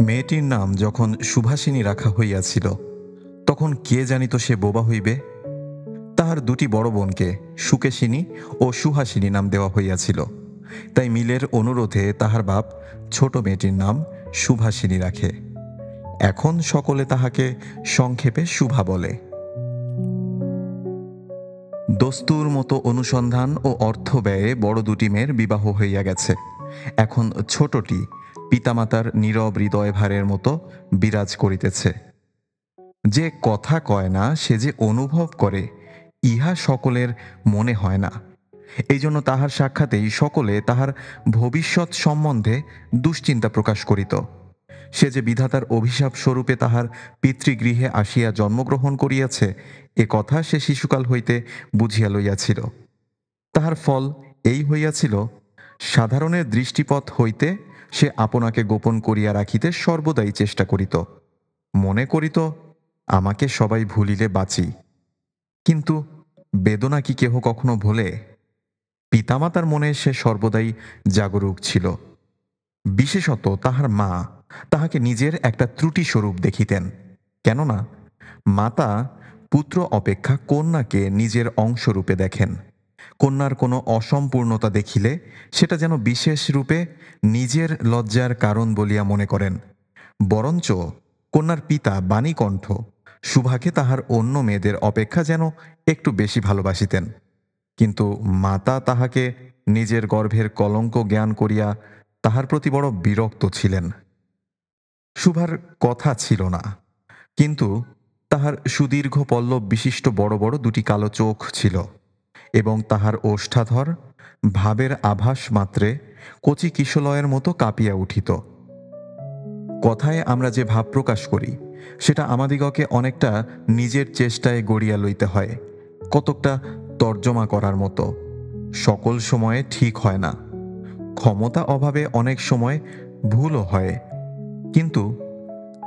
মেয়েটির নাম যখন সুভাষিনী রাখা হইয়াছিল, তখন কে জানিত সে বোবা হইবে। তাহার দুটি বড় বোনকে সুকেশিনী ও সুহাসিনী নাম দেওয়া হইয়াছিল। তাই মিলের অনুরোধে তাহার বাপ ছোট মেয়েটির নাম সুভাষিনী রাখে। এখন সকলে তাহাকে সংক্ষেপে শুভা বলে। দস্তুর মতো অনুসন্ধান ও অর্থ ব্যয়ে বড় দুটি মেয়ের বিবাহ হইয়া গেছে। এখন ছোটটি পিতামাতার নীরব হৃদয়ভারের মতো বিরাজ করিতেছে। যে কথা কয় না, সে যে অনুভব করে, ইহা সকলের মনে হয় না। এই জন্য তাহার সাক্ষাতেই সকলে তাহার ভবিষ্যৎ সম্বন্ধে দুশ্চিন্তা প্রকাশ করিত। সে যে বিধাতার অভিশাপ স্বরূপে তাহার পিতৃগৃহে আসিয়া জন্মগ্রহণ করিয়াছে, এ কথা সে শিশুকাল হইতে বুঝিয়া লইয়াছিল। তাহার ফল এই হইয়াছিল, সাধারণের দৃষ্টিপথ হইতে সে আপনাকে গোপন করিয়া রাখিতে সর্বদাই চেষ্টা করিত। মনে করিত, আমাকে সবাই ভুলিলে বাঁচি। কিন্তু বেদনা কি কেহ কখনো ভোলে? পিতামাতার মনে সে সর্বদাই জাগরুক ছিল। বিশেষত তাহার মা তাহাকে নিজের একটা ত্রুটি স্বরূপ দেখিতেন। কেননা মাতা পুত্র অপেক্ষা কন্যাকে নিজের অংশরূপে দেখেন। কন্যার কোনো অসম্পূর্ণতা দেখিলে সেটা যেন বিশেষ রূপে নিজের লজ্জার কারণ বলিয়া মনে করেন। বরঞ্চ কন্যার পিতা বাণীকণ্ঠ সুভাকে তাহার অন্য মেয়েদের অপেক্ষা যেন একটু বেশি ভালোবাসিতেন। কিন্তু মাতা তাহাকে নিজের গর্ভের কলঙ্ক জ্ঞান করিয়া তাহার প্রতি বড় বিরক্ত ছিলেন। শুভার কথা ছিল না, কিন্তু তাহার সুদীর্ঘ পল্লব বিশিষ্ট বড় বড় দুটি কালো চোখ ছিল, এবং তাহার ওষ্ঠাধর ভাবের আভাস মাত্রে কচি কিশলয়ের মতো কাঁপিয়া উঠিত। কথায় আমরা যে ভাব প্রকাশ করি, সেটা আমাদিগকে অনেকটা নিজের চেষ্টায় গড়িয়া লইতে হয়, কতকটা তর্জমা করার মতো। সকল সময়ে ঠিক হয় না, ক্ষমতা অভাবে অনেক সময় ভুলও হয়। কিন্তু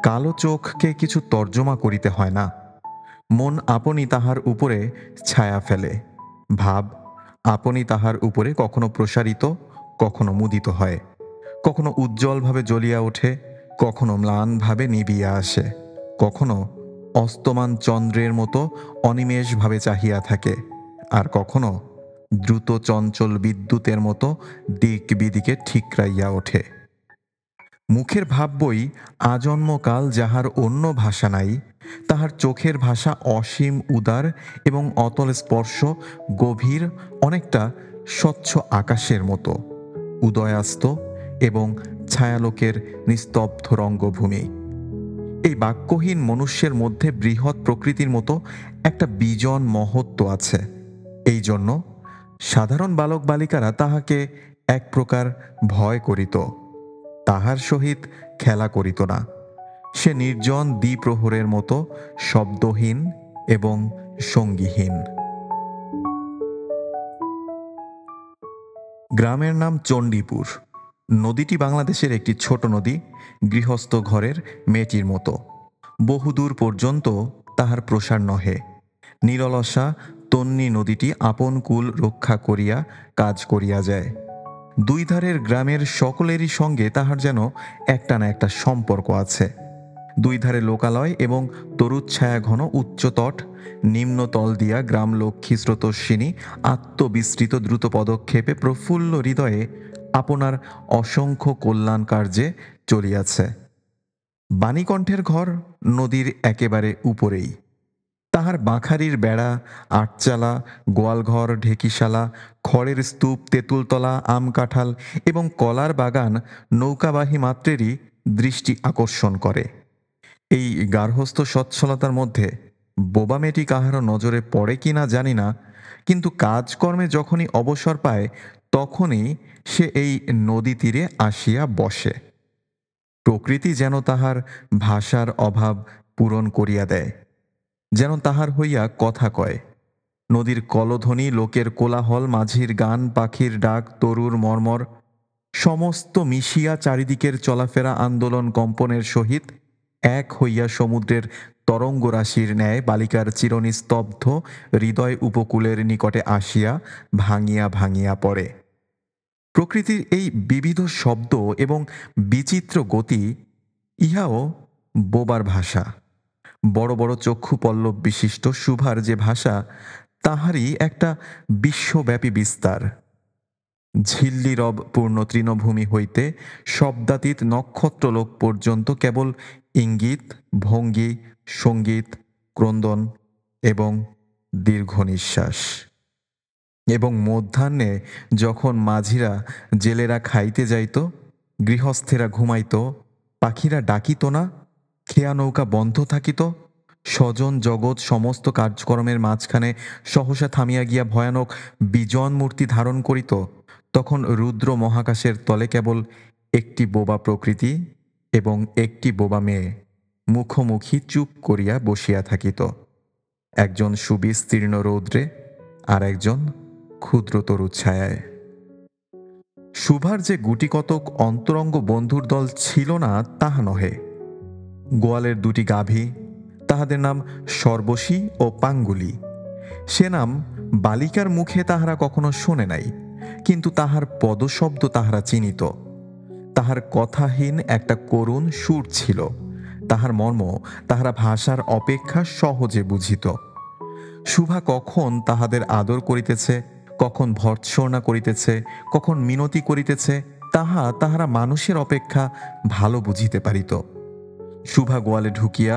কালো চোখকে কিছু তর্জমা করিতে হয় না। মন আপনি তাহার উপরে ছায়া ফেলে, ভাব আপনি তাহার উপরে কখনো প্রসারিত, কখনো মুদিত হয়, কখনো উজ্জ্বলভাবে জ্বলিয়া ওঠে, কখনো ম্লানভাবে নিবিয়া আসে, কখনো অস্তমান চন্দ্রের মতো অনিমেষভাবে চাহিয়া থাকে, আর কখনো দ্রুত চঞ্চল বিদ্যুতের মতো দিক বিদিকে ঠিকরাইয়া ওঠে। মুখের ভাব বই আজন্মকাল যাহার অন্য ভাষা নাই, তাহার চোখের ভাষা অসীম উদার এবং অতল স্পর্শ গভীর, অনেকটা স্বচ্ছ আকাশের মতো উদয়াস্ত এবং ছায়ালোকের নিস্তব্ধ রঙ্গভূমি। এই বাক্যহীন মনুষ্যের মধ্যে বৃহৎ প্রকৃতির মতো একটা বিজন মহত্ব আছে। এই জন্য সাধারণ বালক বালিকারা তাহাকে এক প্রকার ভয় করিত, তাহার সহিত খেলা করিত না। সে নির্জন দ্বিপ্রহরের মতো শব্দহীন এবং সঙ্গীহীন। গ্রামের নাম চণ্ডীপুর। নদীটি বাংলাদেশের একটি ছোট নদী, গৃহস্থ ঘরের মেয়েটির মতো। বহুদূর পর্যন্ত তাহার প্রসার নহে। নিরলসা তন্বী নদীটি আপন কুল রক্ষা করিয়া কাজ করিয়া যায়। দুই ধারের গ্রামের সকলেরই সঙ্গে তাহার যেন একটা না একটা সম্পর্ক আছে। দুই ধারে লোকালয় এবং তরুচ্ছায়া ঘন উচ্চতট, নিম্নতল দিয়া গ্রাম লক্ষ্মী স্রোতস্বিনী আত্মবিস্তৃত দ্রুত পদক্ষেপে প্রফুল্ল হৃদয়ে আপনার অসংখ্য কল্যাণ কার্যে চলিয়াছে। বাণীকণ্ঠের ঘর নদীর একেবারে উপরেই। তাহার বাঁখারির বেড়া, আটচালা, গোয়ালঘর, ঢেকিশালা, খড়ের স্তূপ, তেঁতুলতলা, আম কাঁঠাল এবং কলার বাগান নৌকাবাহী মাত্রেরই দৃষ্টি আকর্ষণ করে। এই গার্হস্থ্য সচ্ছলতার মধ্যে বোবা মেয়েটি কাহারও নজরে পড়ে কি না জানি না, কিন্তু কাজকর্মে যখনই অবসর পায় তখনই সে এই নদী তীরে আসিয়া বসে। প্রকৃতি যেন তাহার ভাষার অভাব পূরণ করিয়া দেয়, যেন তাহার হইয়া কথা কয়। নদীর কলধ্বনি, লোকের কোলাহল, মাঝির গান, পাখির ডাক, তরুর মর্মর সমস্ত মিশিয়া চারিদিকের চলাফেরা আন্দোলন কম্পনের সহিত এক হইয়া সমুদ্রের তরঙ্গরাশির ন্যায় বালিকার চিরনিস্তব্ধ হৃদয় উপকূলের নিকটে আসিয়া ভাঙিয়া ভাঙিয়া পড়ে। প্রকৃতির এই বিবিধ শব্দ এবং বিচিত্র গতি ইহাও বোবার ভাষা। বড় বড় চক্ষু পল্লব বিশিষ্ট শুভার যে ভাষা, তাহারই একটা বিশ্বব্যাপী বিস্তার। ঝিল্লিরব পূর্ণ তৃণভূমি হইতে শব্দাতীত নক্ষত্রলোক পর্যন্ত কেবল ইঙ্গিত, ভঙ্গি, সঙ্গীত, ক্রন্দন এবং দীর্ঘ নিঃশ্বাস। এবং মধ্যাহ্নে যখন মাঝিরা জেলেরা খাইতে যাইত, গৃহস্থেরা ঘুমাইত, পাখিরা ডাকিত না, খেয়া নৌকা বন্ধ থাকিত, স্বজন জগৎ সমস্ত কার্যক্রমের মাঝখানে সহসা থামিয়া গিয়া ভয়ানক বিজন মূর্তি ধারণ করিত, তখন রুদ্র মহাকাশের তলে কেবল একটি বোবা প্রকৃতি এবং একটি বোবা মেয়ে মুখোমুখি চুপ করিয়া বসিয়া থাকিত, একজন সুবিস্তীর্ণ রৌদ্রে আর একজন ক্ষুদ্র তরুচ্ছায়ায়। শুভার যে গুটিকতক অন্তরঙ্গ বন্ধুর দল ছিল না তাহা নহে। গোয়ালের দুটি গাভী, তাহাদের নাম সর্বশী ও পাঙ্গুলি। সে নাম বালিকার মুখে তাহারা কখনো শোনে নাই, কিন্তু তাহার পদশব্দ তাহারা চিনিত। তাহার কথাহীন একটা করুণ সুর ছিল, তাহার মর্ম তাহারা ভাষার অপেক্ষা সহজে বুঝিত। শুভা কখন তাহাদের আদর করিতেছে, কখন ভর্ৎসনা করিতেছে, কখন মিনতি করিতেছে, তাহারা মানুষের অপেক্ষা ভালো বুঝিতে পারিত। শুভা গোয়ালে ঢুকিয়া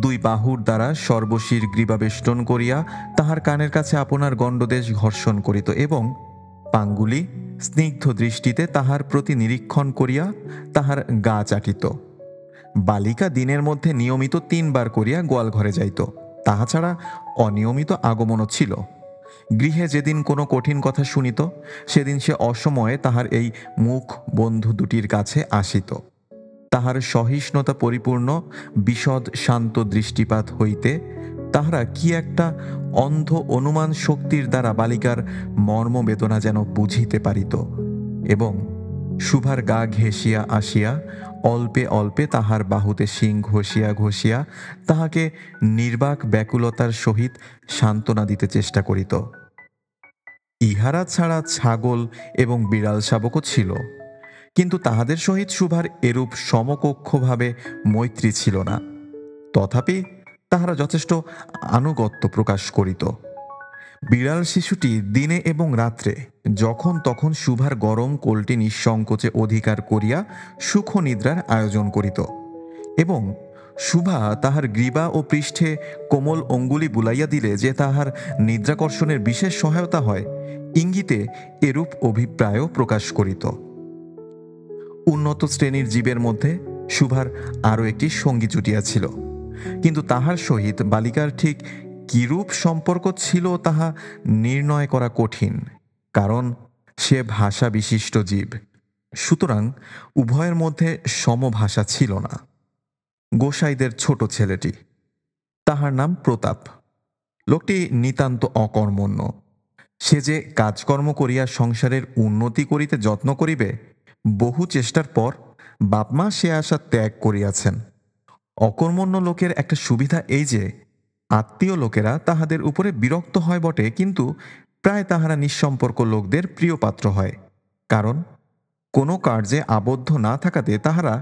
দুই বাহুর দ্বারা সর্বশীর গ্রীবাবেষ্টন করিয়া তাহার কানের কাছে আপনার গণ্ডদেশ ঘর্ষণ করিত এবং পাঙ্গুলি স্নিগ্ধ দৃষ্টিতে তাহার প্রতি নিরীক্ষণ করিয়া তাহার গা চাটিত। বালিকা দিনের মধ্যে নিয়মিত 3 বার করিয়া গোয়াল ঘরে যাইত, তাহা ছাড়া অনিয়মিত আগমনও ছিল। গৃহে যেদিন কোনো কঠিন কথা শুনিত, সেদিন সে অসময়ে তাহার এই মুখ বন্ধু দুটির কাছে আসিত। তাহার সহিষ্ণুতা পরিপূর্ণ বিশদ শান্ত দৃষ্টিপাত হইতে তাহারা কি একটা অন্ধ অনুমান শক্তির দ্বারা বালিকার মর্মবেদনা যেন বুঝিতে পারিত এবং শুভার গা ঘেঁষিয়া আসিয়া অল্পে অল্পে তাহার বাহুতে শিং ঘষিয়া ঘষিয়া তাহাকে নির্বাক ব্যাকুলতার সহিত সান্ত্বনা দিতে চেষ্টা করিত। ইহারা ছাড়া ছাগল এবং বিড়াল শাবকও ছিল, কিন্তু তাহাদের সহিত শুভার এরূপ সমকক্ষভাবে মৈত্রী ছিল না। তথাপি তাহারা যথেষ্ট আনুগত্য প্রকাশ করিত। বিড়াল শিশুটি দিনে এবং রাত্রে যখন তখন শুভার গরম কোলটি নিঃসংকোচে অধিকার করিয়া সুখনিদ্রার আয়োজন করিত এবং শুভা তাহার গ্রীবা ও পৃষ্ঠে কোমল অঙ্গুলি বুলাইয়া দিলে যে তাহার নিদ্রাকর্ষণের বিশেষ সহায়তা হয়, ইঙ্গিতে এরূপ অভিপ্রায়ও প্রকাশ করিত। উন্নত শ্রেণীর জীবের মধ্যে শুভার আরও একটি সঙ্গী জুটিয়াছিল, কিন্তু তাহার সহিত বালিকার ঠিক কিরূপ সম্পর্ক ছিল তাহা নির্ণয় করা কঠিন, কারণ সে ভাষা বিশিষ্ট জীব। সুতরাং উভয়ের মধ্যে সমভাষা ছিল না। গোসাইদের ছোট ছেলেটি, তাহার নাম প্রতাপ। লোকটি নিতান্ত অকর্মণ্য। সে যে কাজকর্ম করিয়া সংসারের উন্নতি করিতে যত্ন করিবে, বহু চেষ্টার পর বাপমা সে আশা ত্যাগ করিয়াছেন। অকর্মণ্য লোকের একটা সুবিধা এই যে আত্মীয় লোকেরা তাহাদের উপরে বিরক্ত হয় বটে, কিন্তু প্রায় তাহারা নিঃসম্পর্ক লোকদের প্রিয় পাত্র হয়, কারণ কোনো কার্যে আবদ্ধ না থাকাতে তাহারা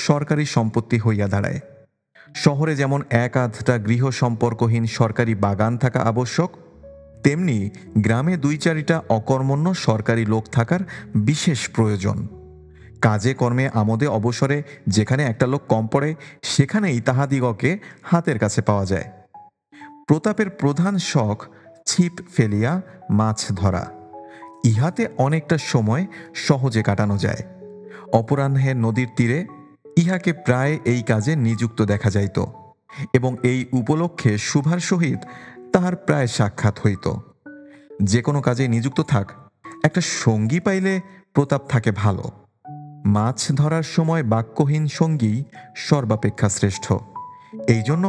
সরকারি সম্পত্তি হইয়া দাঁড়ায়। শহরে যেমন এক আধটা গৃহ সম্পর্কহীন সরকারি বাগান থাকা আবশ্যক, তেমনি গ্রামে 2-4টা অকর্মণ্য সরকারি লোক থাকার বিশেষ প্রয়োজন। কাজে কর্মে আমোদে অবসরে যেখানে একটা লোক কম পড়ে, সেখানেই তাহাদিগকে হাতের কাছে পাওয়া যায়। প্রতাপের প্রধান শখ ছিপ ফেলিয়া মাছ ধরা। ইহাতে অনেকটা সময় সহজে কাটানো যায়। অপরাহ্নে নদীর তীরে ইহাকে প্রায় এই কাজে নিযুক্ত দেখা যাইত এবং এই উপলক্ষে শুভার সহিত তাহার প্রায় সাক্ষাৎ হইত। যে কোনো কাজে নিযুক্ত থাক, একটা সঙ্গী পাইলে প্রতাপ থাকে ভালো। মাছ ধরার সময় বাক্যহীন সঙ্গী সর্বাপেক্ষা শ্রেষ্ঠ। এই জন্য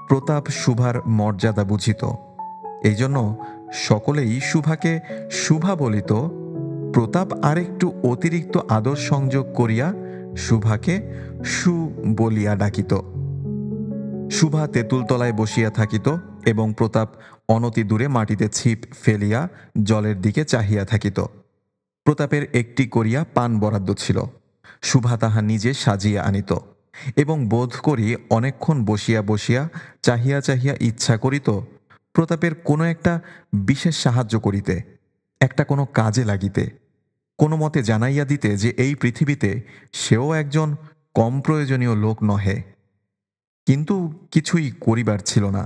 প্রতাপ শুভার মর্যাদা বুঝিত। এই জন্য সকলেই শুভাকে শুভা বলিত। প্রতাপ আরেকটু অতিরিক্ত আদর সংযোগ করিয়া শুভাকে সু বলিয়া ডাকিত। শুভা তেঁতুলতলায় বসিয়া থাকিত এবং প্রতাপ অনতি দূরে মাটিতে ছিপ ফেলিয়া জলের দিকে চাহিয়া থাকিত। প্রতাপের একটি করিয়া পান বরাদ্দ ছিল। শুভা তাহা নিজে সাজিয়া আনিত এবং বোধ করি অনেকক্ষণ বসিয়া বসিয়া চাহিয়া চাহিয়া ইচ্ছা করিত প্রতাপের কোনো একটা বিশেষ সাহায্য করিতে, একটা কোনো কাজে লাগিতে, কোনো মতে জানাইয়া দিতে যে এই পৃথিবীতে সেও একজন কম প্রয়োজনীয় লোক নহে। কিন্তু কিছুই করিবার ছিল না।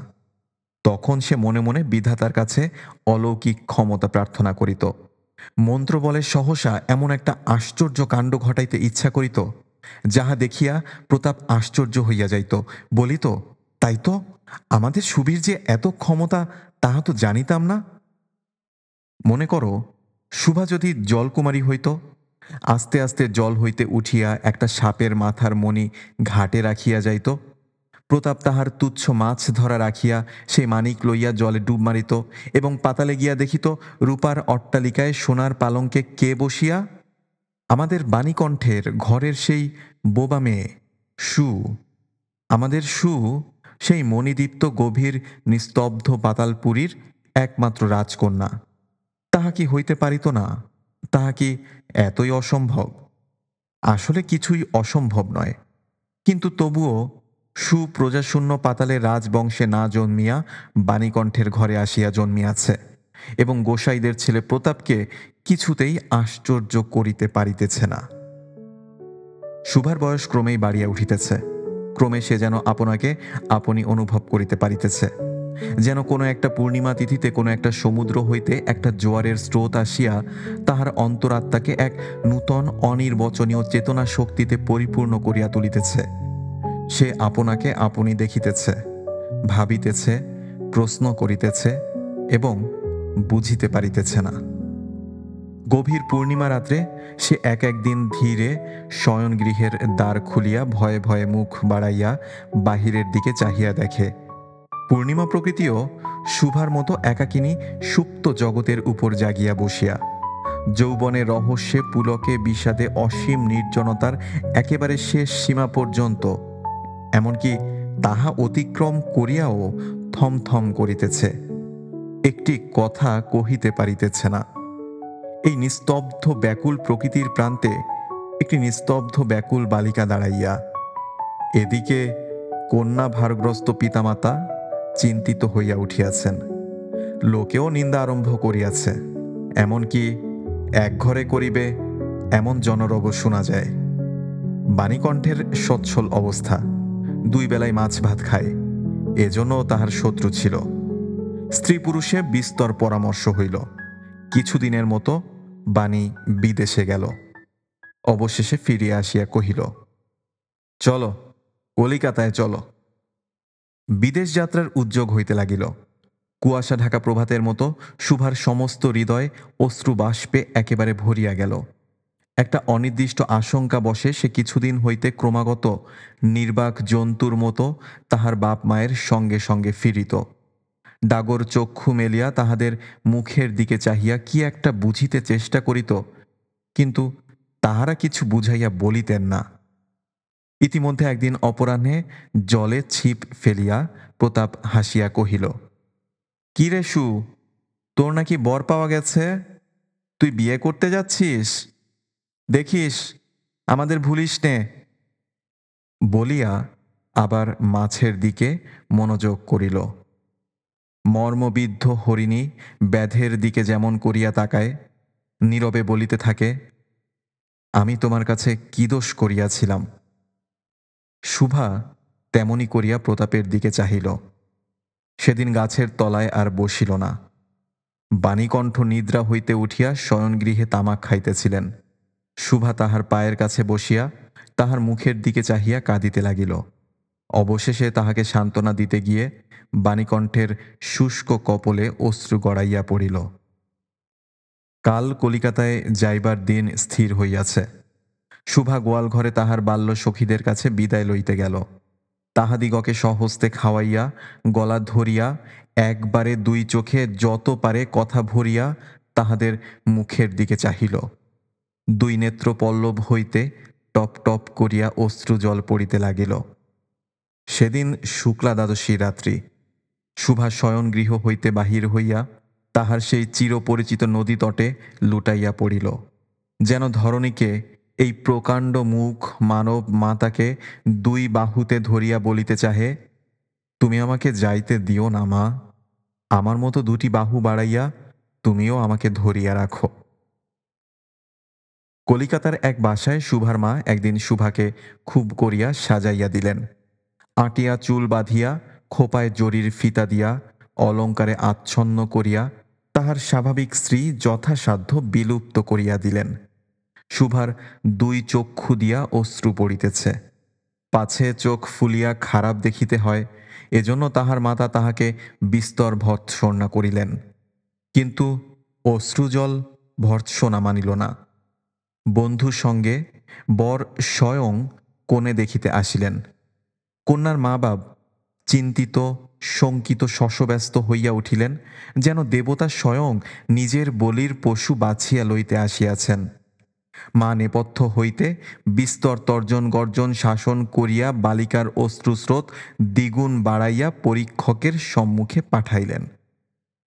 তখন সে মনে মনে বিধাতার কাছে অলৌকিক ক্ষমতা প্রার্থনা করিত। মন্ত্রবলে সহসা এমন একটা আশ্চর্য কাণ্ড ঘটাইতে ইচ্ছা করিত, যাহা দেখিয়া প্রতাপ আশ্চর্য হইয়া যাইত, বলিত, তাই তো, আমাদের সুবীর যে এত ক্ষমতা তাহা তো জানিতাম না। মনে করো, শুভা যদি জলকুমারী হইত, আস্তে আস্তে জল হইতে উঠিয়া একটা সাপের মাথার মণি ঘাটে রাখিয়া যাইত, প্রতাপ তাহার তুচ্ছ মাছ ধরা রাখিয়া সেই মানিক লইয়া জলে ডুব মারিত এবং পাতালে গিয়া দেখিত রূপার অট্টালিকায় সোনার পালঙ্কে কে বসিয়া? আমাদের বাণীকণ্ঠের ঘরের সেই বোবা মেয়ে সু। আমাদের সু সেই মণিদীপ্ত গভীর নিস্তব্ধ পাতালপুরীর একমাত্র রাজকন্যা। তাহা কি হইতে পারিত না? তাহা কি এতই অসম্ভব? আসলে কিছুই অসম্ভব নয়, কিন্তু তবুও সুপ্রজাশূন্য পাতালে রাজবংশে না জন্মিয়া বাণীকণ্ঠের ঘরে আসিয়া জন্মিয়াছে এবং গোসাইদের ছেলে প্রতাপকে কিছুতেই আশ্চর্য করিতে পারিতেছে না। শুভার বয়স ক্রমেই বাড়িয়া উঠিতেছে। ক্রমে সে যেন আপনাকে আপনি অনুভব করিতে পারিতেছে, যেন কোনো একটা পূর্ণিমা তিথিতে কোনো একটা সমুদ্র হইতে একটা জোয়ারের স্রোত আসিয়া তাহার অন্তরাত্মাকে এক নূতন অনির্বচনীয় চেতনা শক্তিতে পরিপূর্ণ করিয়া তুলিতেছে। সে আপনাকে আপনি দেখিতেছে, ভাবিতেছে, প্রশ্ন করিতেছে এবং বুঝিতে পারিতেছে না। গভীর পূর্ণিমা রাত্রে সে এক একদিন ধীরে শয়নগৃহের দ্বার খুলিয়া ভয়ে ভয়ে মুখ বাড়াইয়া বাহিরের দিকে চাহিয়া দেখে। পূর্ণিমা প্রকৃতিও শুভার মতো একাকিনী সুপ্ত জগতের উপর জাগিয়া বসিয়া যৌবনের রহস্যে পুলকে বিষাদে অসীম নির্জনতার একেবারে শেষ সীমা পর্যন্ত, এমনকি তাহা অতিক্রম করিয়াও থমথম করিতেছে, একটি কথা কহিতে পারিতেছে না। এই নিস্তব্ধ ব্যাকুল প্রকৃতির প্রান্তে একটি নিস্তব্ধ ব্যাকুল বালিকা দাঁড়াইয়া। এদিকে কন্যা ভারগ্রস্ত পিতামাতা চিন্তিত হইয়া উঠিয়াছেন, লোকেও নিন্দা আরম্ভ করিয়াছে, এমনকি এক ঘরে করিবে এমন জনরব শোনা যায়। বাণীকণ্ঠের সচ্ছল অবস্থা, দুই বেলায় মাছ ভাত খায়, এজন্যও তাহার শত্রু ছিল। স্ত্রী পুরুষে বিস্তর পরামর্শ হইল। কিছুদিনের মতো বাণী বিদেশে গেল। অবশেষে ফিরিয়া আসিয়া কহিল, চলো, কলিকাতায় চলো। বিদেশ যাত্রার উদ্যোগ হইতে লাগিল। কুয়াশা ঢাকা প্রভাতের মতো শুভার সমস্ত হৃদয় অশ্রু বাষ্পে একেবারে ভরিয়া গেল। একটা অনির্দিষ্ট আশঙ্কা বশে সে কিছুদিন হইতে ক্রমাগত নির্বাক জন্তুর মতো তাহার বাপ মায়ের সঙ্গে সঙ্গে ফিরিত। ডাগর চক্ষু মেলিয়া তাহাদের মুখের দিকে চাহিয়া কি একটা বুঝিতে চেষ্টা করিত, কিন্তু তাহারা কিছু বুঝাইয়া বলিতেন না। ইতিমধ্যে একদিন অপরাহ্নে জলে ছিপ ফেলিয়া প্রতাপ হাসিয়া কহিল, কি রে সু, তোর নাকি বর পাওয়া গেছে? তুই বিয়ে করতে যাচ্ছিস? দেখিস আমাদের ভুলিস নে। বলিয়া আবার মাছের দিকে মনোযোগ করিল। মর্মবিদ্ধ হরিণী ব্যাধের দিকে যেমন করিয়া তাকায়, নীরবে বলিতে থাকে, আমি তোমার কাছে কি দোষ করিয়াছিলাম? শুভা তেমনি করিয়া প্রতাপের দিকে চাহিল। সেদিন গাছের তলায় আর বসিল না। বাণীকণ্ঠ নিদ্রা হইতে উঠিয়া শয়নগৃহে তামাক খাইতেছিলেন। শুভা তাহার পায়ের কাছে বসিয়া তাহার মুখের দিকে চাহিয়া কাঁদিতে লাগিল। অবশেষে তাহাকে সান্ত্বনা দিতে গিয়ে বাণীকণ্ঠের শুষ্ক কপলে অশ্রু গড়াইয়া পড়িল। কাল কলিকাতায় যাইবার দিন স্থির হইয়াছে। শুভা গোয়ালঘরে তাহার বাল্য সখীদের কাছে বিদায় লইতে গেল। তাহাদিগকে সহস্তে খাওয়াইয়া গলা ধরিয়া একবারে দুই চোখে যত পারে কথা ভরিয়া তাহাদের মুখের দিকে চাহিল। দুই নেত্র পল্লব হইতে টপ টপ করিয়া অশ্রু জল পড়িতে লাগিল। সেদিন শুক্লা দ্বাদশী রাত্রি। শুভা শয়নগৃহ হইতে বাহির হইয়া তাহার সেই চিরপরিচিত নদী তটে লুটাইয়া পড়িল, যেন ধরণীকে এই প্রকাণ্ড মুখ মানব মাতাকে দুই বাহুতে ধরিয়া বলিতে চাহে, তুমি আমাকে যাইতে দিও না মা, আমার মতো দুটি বাহু বাড়াইয়া তুমিও আমাকে ধরিয়া রাখো। কলিকাতার এক বাসায় শুভার মা একদিন শুভাকে খুব করিয়া সাজাইয়া দিলেন। আটিয়া চুল বাঁধিয়া, খোপায় জরির ফিতা দিয়া, অলঙ্কারে আচ্ছন্ন করিয়া তাহার স্বাভাবিক স্ত্রী যথাসাধ্য বিলুপ্ত করিয়া দিলেন। শুভার দুই চক্ষু দিয়া অশ্রু পড়িতেছে, পাছে চোখ ফুলিয়া খারাপ দেখিতে হয়, এজন্য তাহার মাতা তাহাকে বিস্তর ভর্ৎসনা করিলেন। কিন্তু অশ্রুজল ভর্ৎসনা মানিল না। বন্ধু সঙ্গে বর স্বয়ং কোণে দেখিতে আসিলেন। কন্যার মা বাপ চিন্তিত শঙ্কিত শশব্যস্ত হইয়া উঠিলেন, যেন দেবতা স্বয়ং নিজের বলির পশু বাছিয়া লইতে আসিয়াছেন। মা নেপথ্য হইতে বিস্তর তর্জন গর্জন শাসন করিয়া বালিকার অশ্রুস্রোত দ্বিগুণ বাড়াইয়া পরীক্ষকের সম্মুখে পাঠাইলেন।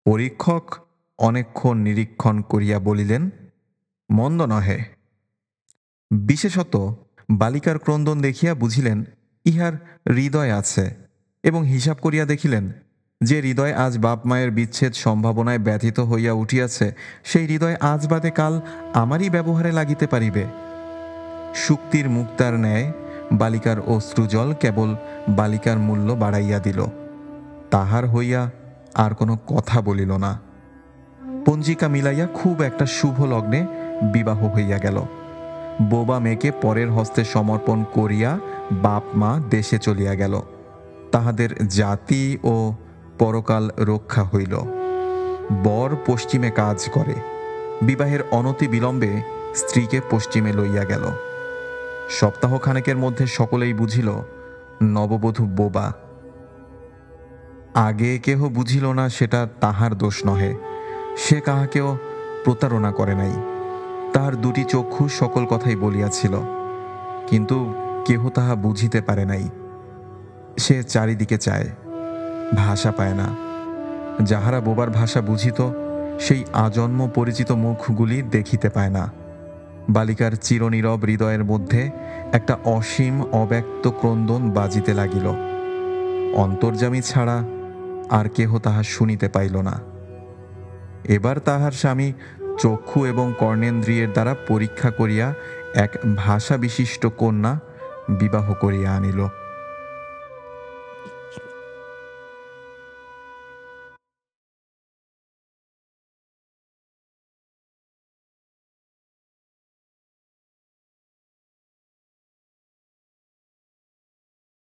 পরীক্ষক অনেকক্ষণ নিরীক্ষণ করিয়া বলিলেন, মন্দ নহে। বিশেষত বালিকার ক্রন্দন দেখিয়া বুঝিলেন ইহার হৃদয় আছে, এবং হিসাব করিয়া দেখিলেন যে হৃদয় আজ বাপ মায়ের বিচ্ছেদ সম্ভাবনায় ব্যথিত হইয়া উঠিয়াছে, সেই হৃদয় আজ বাদে কাল আমারই ব্যবহারে লাগিতে পারিবে। শুক্তির মুক্তার ন্যায় বালিকার অশ্রুজল কেবল বালিকার মূল্য বাড়াইয়া দিল, তাহার হইয়া আর কোনো কথা বলিল না। পঞ্জিকা মিলাইয়া খুব একটা শুভ লগ্নে বিবাহ হইয়া গেল। বোবা মেয়েকে পরের হস্তে সমর্পণ করিয়া বাপ মা দেশে চলিয়া গেল। তাহাদের জাতি ও পরকাল রক্ষা হইল। বর পশ্চিমে কাজ করে, বিবাহের অনতি বিলম্বে স্ত্রীকে পশ্চিমে লইয়া গেল। সপ্তাহখানেকের মধ্যে সকলেই বুঝিল নববধূ বোবা। আগে কেহ বুঝিল না, সেটা তাহার দোষ নহে, সে কাহাকেও প্রতারণা করে নাই। তাহার দুটি চক্ষু সকল কথাই বলিয়াছিল, কিন্তু কেহ তাহা বুঝিতে পারে নাই। সে চারিদিকে চায়, ভাষা পায় না। যাহারা বোবার ভাষা বুঝিত, সেই আজন্ম পরিচিত মুখগুলি দেখিতে পায় না। বালিকার চিরনীরব হৃদয়ের মধ্যে একটা অসীম অব্যক্ত ক্রন্দন বাজিতে লাগিল। অন্তর্যামী ছাড়া আর কেহ তাহা শুনিতে পাইল না। এবার তাহার স্বামী চক্ষু এবং কর্ণেন্দ্রিয়ের দ্বারা পরীক্ষা করিয়া এক ভাষা বিশিষ্ট কন্যা বিবাহ করিয়া আনিল।